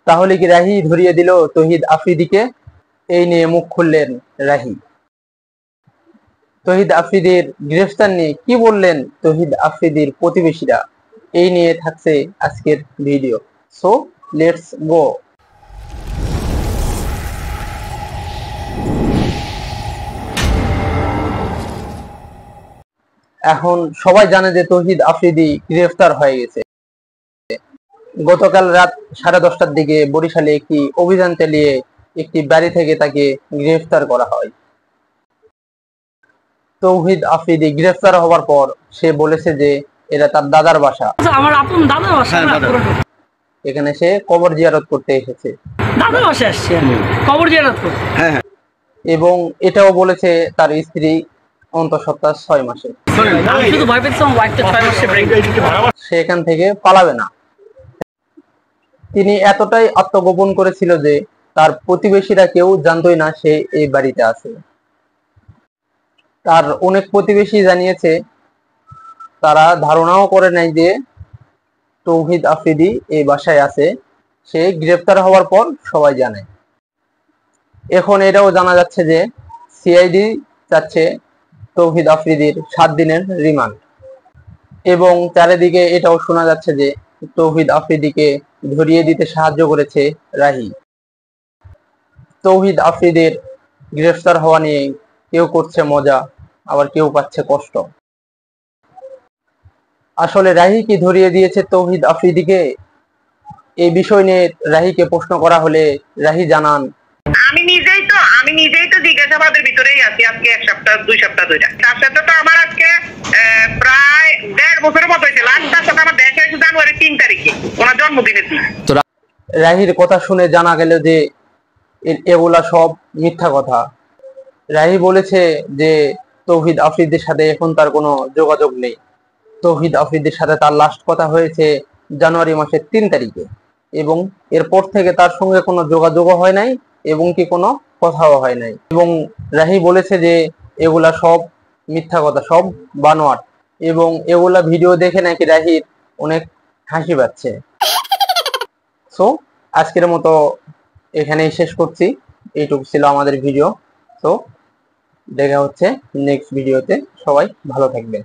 তাহলে কি রাহি ধরিয়ে দিল তৌহিদ আফ্রিদিকে? এই নিয়ে মুখ খুললেন রাহি। তৌহিদ আফ্রিদির গ্রেফতার নিয়ে কি বললেন তৌহিদ আফ্রিদির প্রতিবেশীরা? এই নিয়ে থাকছে আজকের ভিডিও। So let's go. এখন সবাই জানে যে তৌহিদ আফ্রিদি গ্রেফতার হয়ে গেছে। গতকাল রাত 10:30টার দিকে বরিশালে একটি অভিযান চালিয়ে একটি বাড়ি থেকে তাকে গ্রেফতার করা হয়। তৌহিদ আফ্রিদি গ্রেফতার হওয়ার পর সে বলেছে যে এটা তার দাদার বাসা, আমার আপন দাদার বাসা। এখানে সে কবর জিয়ারত করতে এসেছে। দাদার বাসায় আসছে কবর জিয়ারত করতে। এবং এটাও বলেছে তার স্ত্রী অন্তঃসত্ত্বা 6 মাসে। আমি শুধু ভয় পেয়েছিলাম ওয়াইফটা 6 মাসে প্রেগন্যান্ট। সে এখান থেকে পালাবে না। তিনি এতটাই আত্মগোপন করেছিল যে তার প্রতিবেশীরা কেউ জানতই না সে এই বাড়িতে আছে। তার অনেক প্রতিবেশী জানিয়েছে তারা ধারণাও করে নাই যে তৌহিদ আফ্রিদি এই বাসায় আছে। সে গ্রেফতার হওয়ার পর সবাই জানে। এখন এটাও জানা যাচ্ছে যে সিআইডি চাচ্ছে তৌহিদ আফ্রিদির 7 দিনের রিমান্ড। এবং চারিদিকে এটাও শোনা যাচ্ছে যে তৌহিদ আফ্রিদিকে ধরিয়ে দিতে সাহায্য করেছে রাহি। তৌহিদ আফ্রিদির গ্রেফতার হওয়া নিয়ে কেউ করছে মজা, আবার কেউ পাচ্ছে কষ্ট। আসলে রাহি কি ধরিয়ে দিয়েছে তৌহিদ আফ্রিদিকে? এই বিষয় নিয়ে রাহিকে প্রশ্ন করা হলে রাহি জানান, আমি নিজেই তো জিজ্ঞাসাবাদের ভিতরেই আছি আজকে 1 সপ্তাহ 2 সপ্তাহ ধরে। তার সাথে তো আমার আজকে প্রায় 1.5 বছরের মতো হয়েছে। লাস্ট সাথে আমার দেখা হয়েছে জানুয়ারি 3 তারিখে ওনার জন্মদিনের দিন। রাহির কথা শুনে জানা গেল যে এগুলা সব মিথ্যা কথা। রাহি বলেছে যে তৌহিদ আফ্রিদির সাথে এখন তার কোনো যোগাযোগ নেই। তৌহিদ আফ্রিদির সাথে তার লাস্ট কথা হয়েছে জানুয়ারি মাসের 3 তারিখে এবং এরপর থেকে তার সঙ্গে কোনো যোগাযোগও হয় নাই এবং কি কোনো কথাও হয় নাই। এবং রাহি বলেছে যে এগুলা সব মিথ্যা কথা, সব বানোয়াট। এবং এগুলা ভিডিও দেখে নাকি রাহির অনেক হাসি পাচ্ছে। সো আজকের মতো এখানেই শেষ করছি। এইটুকু ছিল আমাদের ভিডিও। তো দেখা হচ্ছে নেক্সট ভিডিওতে। সবাই ভালো থাকবেন।